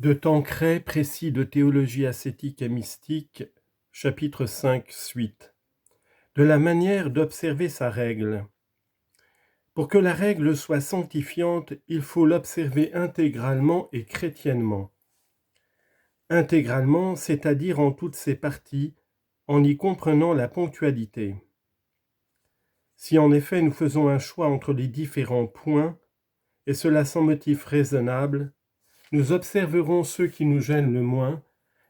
De Tancret, précis de théologie ascétique et mystique, chapitre 5, suite. De la manière d'observer sa règle. Pour que la règle soit sanctifiante, il faut l'observer intégralement et chrétiennement. Intégralement, c'est-à-dire en toutes ses parties, en y comprenant la ponctualité. Si en effet nous faisons un choix entre les différents points, et cela sans motif raisonnable, nous observerons ceux qui nous gênent le moins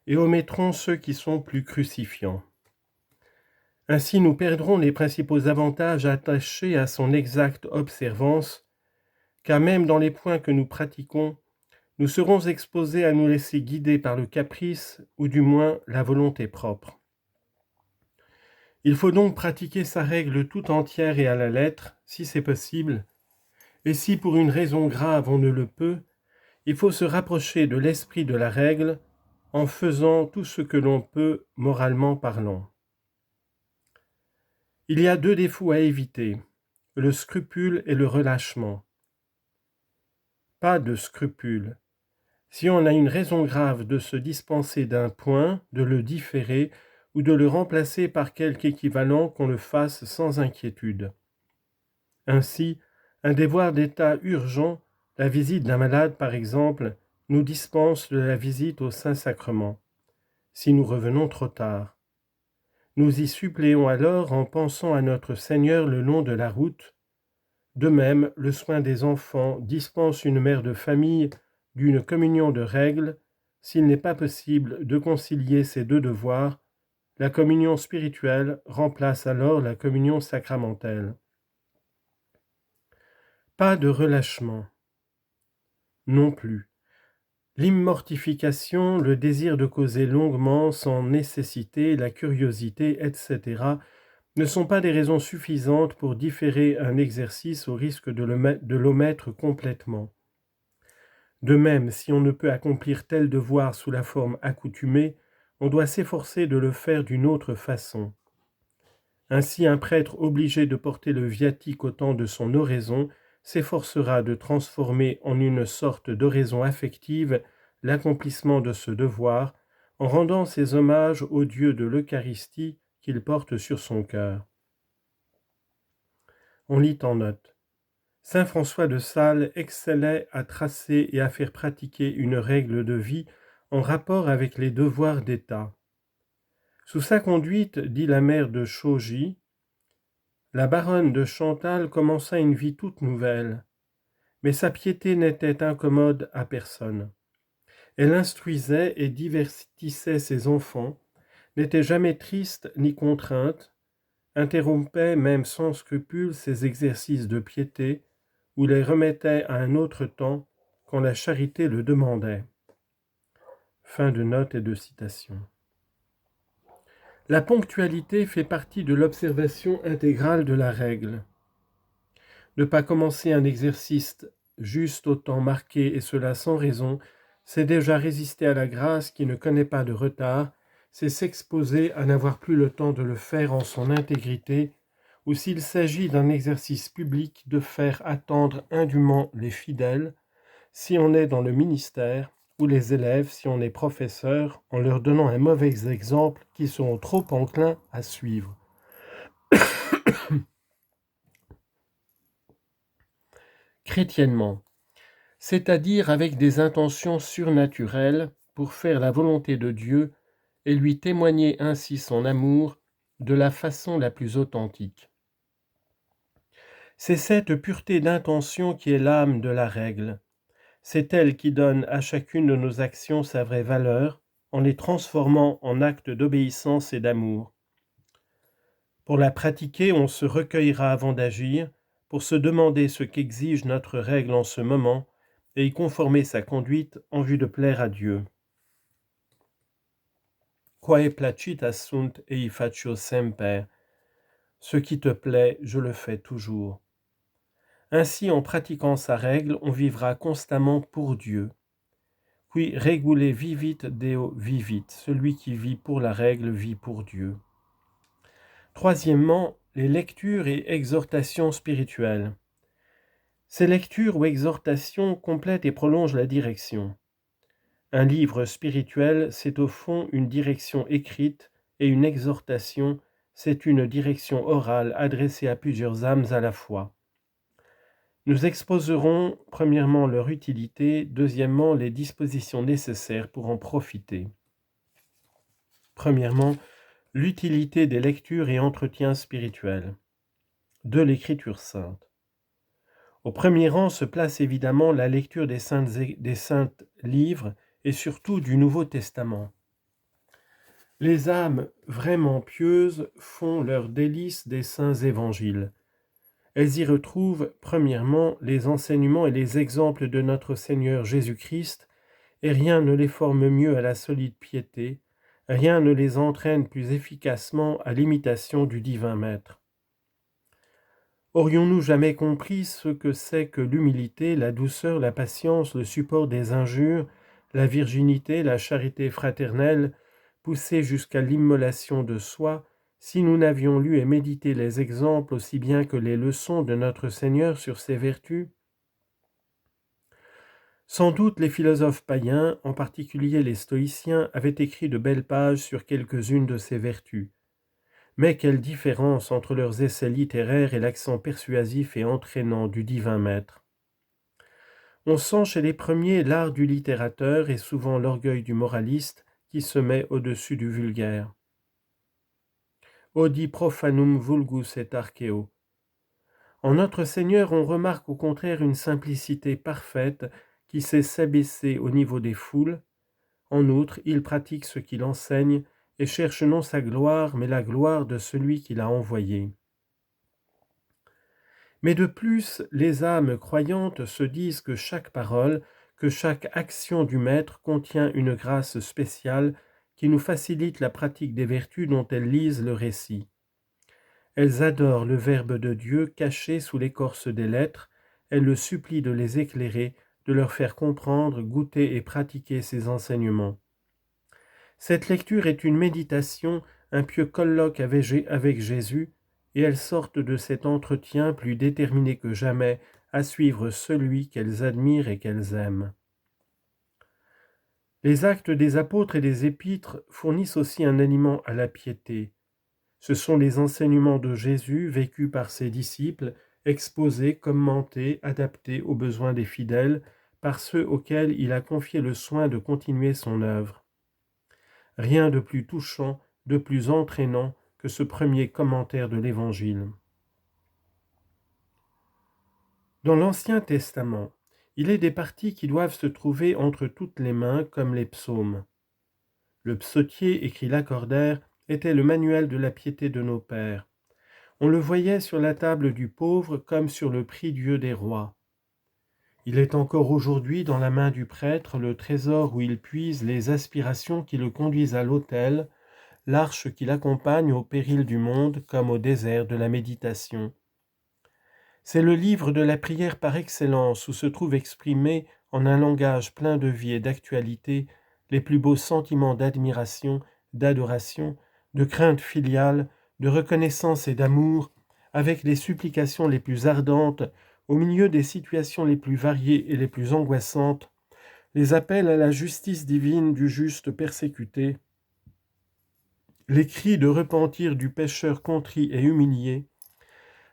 et omettrons ceux qui sont plus crucifiants. Ainsi nous perdrons les principaux avantages attachés à son exacte observance, car même dans les points que nous pratiquons, nous serons exposés à nous laisser guider par le caprice ou du moins la volonté propre. Il faut donc pratiquer sa règle tout entière et à la lettre, si c'est possible, et si pour une raison grave on ne le peut, il faut se rapprocher de l'esprit de la règle en faisant tout ce que l'on peut moralement parlant. Il y a deux défauts à éviter, le scrupule et le relâchement. Pas de scrupule. Si on a une raison grave de se dispenser d'un point, de le différer ou de le remplacer par quelque équivalent, qu'on le fasse sans inquiétude. Ainsi, un devoir d'état urgent, la visite d'un malade par exemple, nous dispense de la visite au Saint-Sacrement, si nous revenons trop tard. Nous y suppléons alors en pensant à notre Seigneur le long de la route. De même, le soin des enfants dispense une mère de famille d'une communion de règles. S'il n'est pas possible de concilier ces deux devoirs, la communion spirituelle remplace alors la communion sacramentelle. Pas de relâchement. Non plus. L'immortification, le désir de causer longuement, sans nécessité, la curiosité, etc., ne sont pas des raisons suffisantes pour différer un exercice au risque de l'omettre complètement. De même, si on ne peut accomplir tel devoir sous la forme accoutumée, on doit s'efforcer de le faire d'une autre façon. Ainsi, un prêtre obligé de porter le viatique au temps de son oraison s'efforcera de transformer en une sorte d'oraison affective l'accomplissement de ce devoir en rendant ses hommages au Dieu de l'Eucharistie qu'il porte sur son cœur. On lit en note. Saint François de Sales excellait à tracer et à faire pratiquer une règle de vie en rapport avec les devoirs d'État. Sous sa conduite, dit la mère de Chaugy, la baronne de Chantal commença une vie toute nouvelle, mais sa piété n'était incommode à personne. Elle instruisait et divertissait ses enfants, n'était jamais triste ni contrainte, interrompait même sans scrupule ses exercices de piété ou les remettait à un autre temps quand la charité le demandait. Fin de note et de citation. La ponctualité fait partie de l'observation intégrale de la règle. Ne pas commencer un exercice juste au temps marqué et cela sans raison, c'est déjà résister à la grâce qui ne connaît pas de retard, c'est s'exposer à n'avoir plus le temps de le faire en son intégrité, ou s'il s'agit d'un exercice public, de faire attendre indûment les fidèles, si on est dans le ministère, ou les élèves si on est professeur, en leur donnant un mauvais exemple qu'ils seront trop enclins à suivre. Chrétiennement, c'est-à-dire avec des intentions surnaturelles pour faire la volonté de Dieu et lui témoigner ainsi son amour de la façon la plus authentique. C'est cette pureté d'intention qui est l'âme de la règle. C'est elle qui donne à chacune de nos actions sa vraie valeur, en les transformant en actes d'obéissance et d'amour. Pour la pratiquer, on se recueillera avant d'agir, pour se demander ce qu'exige notre règle en ce moment, et y conformer sa conduite en vue de plaire à Dieu. Quae placita sunt ei faccio semper. Ce qui te plaît, je le fais toujours. Ainsi, en pratiquant sa règle, on vivra constamment pour Dieu. Qui regule vivit Deo vivit. Celui qui vit pour la règle vit pour Dieu. Troisièmement, les lectures et exhortations spirituelles. Ces lectures ou exhortations complètent et prolongent la direction. Un livre spirituel, c'est au fond une direction écrite, et une exhortation, c'est une direction orale adressée à plusieurs âmes à la fois. Nous exposerons premièrement leur utilité, deuxièmement les dispositions nécessaires pour en profiter. Premièrement, l'utilité des lectures et entretiens spirituels de l'Écriture sainte. Au premier rang se place évidemment la lecture des saints livres et surtout du Nouveau Testament. Les âmes vraiment pieuses font leur délice des saints évangiles. Elles y retrouvent premièrement les enseignements et les exemples de notre Seigneur Jésus-Christ, et rien ne les forme mieux à la solide piété, rien ne les entraîne plus efficacement à l'imitation du divin Maître. Aurions-nous jamais compris ce que c'est que l'humilité, la douceur, la patience, le support des injures, la virginité, la charité fraternelle, poussée jusqu'à l'immolation de soi, si nous n'avions lu et médité les exemples aussi bien que les leçons de notre Seigneur sur ces vertus? Sans doute les philosophes païens, en particulier les stoïciens, avaient écrit de belles pages sur quelques-unes de ces vertus. Mais quelle différence entre leurs essais littéraires et l'accent persuasif et entraînant du divin maître. On sent chez les premiers l'art du littérateur et souvent l'orgueil du moraliste qui se met au-dessus du vulgaire. Odi profanum vulgus et archeo. En notre Seigneur, on remarque au contraire une simplicité parfaite qui sait s'abaisser au niveau des foules. En outre, il pratique ce qu'il enseigne et cherche non sa gloire, mais la gloire de celui qui l'a envoyé. Mais de plus, les âmes croyantes se disent que chaque parole, que chaque action du Maître contient une grâce spéciale qui nous facilite la pratique des vertus dont elles lisent le récit. Elles adorent le Verbe de Dieu caché sous l'écorce des lettres, elles le supplient de les éclairer, de leur faire comprendre, goûter et pratiquer ses enseignements. Cette lecture est une méditation, un pieux colloque avec Jésus, et elles sortent de cet entretien plus déterminées que jamais à suivre celui qu'elles admirent et qu'elles aiment. Les actes des apôtres et des épîtres fournissent aussi un aliment à la piété. Ce sont les enseignements de Jésus vécus par ses disciples, exposés, commentés, adaptés aux besoins des fidèles, par ceux auxquels il a confié le soin de continuer son œuvre. Rien de plus touchant, de plus entraînant que ce premier commentaire de l'Évangile. Dans l'Ancien Testament, il est des parties qui doivent se trouver entre toutes les mains, comme les psaumes. Le psautier, écrit Lacordaire, était le manuel de la piété de nos pères. On le voyait sur la table du pauvre comme sur le prie-dieu des rois. Il est encore aujourd'hui dans la main du prêtre le trésor où il puise les aspirations qui le conduisent à l'autel, l'arche qui l'accompagne au péril du monde comme au désert de la méditation. C'est le livre de la prière par excellence où se trouvent exprimés en un langage plein de vie et d'actualité les plus beaux sentiments d'admiration, d'adoration, de crainte filiale, de reconnaissance et d'amour, avec les supplications les plus ardentes, au milieu des situations les plus variées et les plus angoissantes, les appels à la justice divine du juste persécuté, les cris de repentir du pécheur contrit et humilié,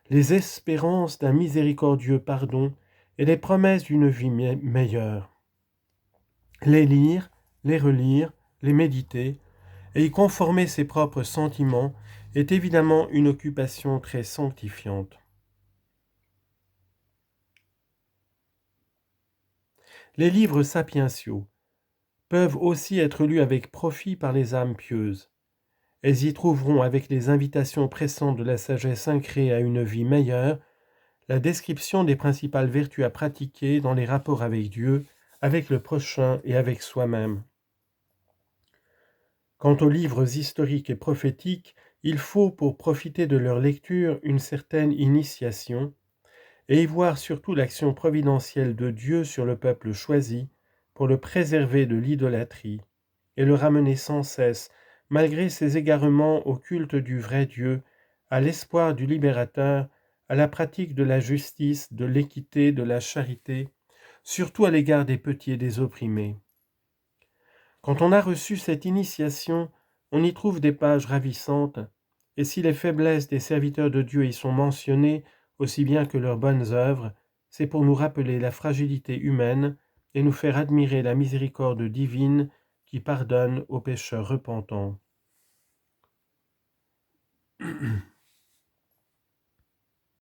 les espérances d'un miséricordieux pardon et les promesses d'une vie meilleure. Les lire, les relire, les méditer, et y conformer ses propres sentiments est évidemment une occupation très sanctifiante. Les livres sapientiaux peuvent aussi être lus avec profit par les âmes pieuses. Elles y trouveront, avec les invitations pressantes de la sagesse incrée à une vie meilleure, la description des principales vertus à pratiquer dans les rapports avec Dieu, avec le prochain et avec soi-même. Quant aux livres historiques et prophétiques, il faut, pour profiter de leur lecture, une certaine initiation, et y voir surtout l'action providentielle de Dieu sur le peuple choisi, pour le préserver de l'idolâtrie, et le ramener sans cesse, malgré ses égarements au culte du vrai Dieu, à l'espoir du libérateur, à la pratique de la justice, de l'équité, de la charité, surtout à l'égard des petits et des opprimés. Quand on a reçu cette initiation, on y trouve des pages ravissantes, et si les faiblesses des serviteurs de Dieu y sont mentionnées, aussi bien que leurs bonnes œuvres, c'est pour nous rappeler la fragilité humaine et nous faire admirer la miséricorde divine qui pardonne aux pécheurs repentants.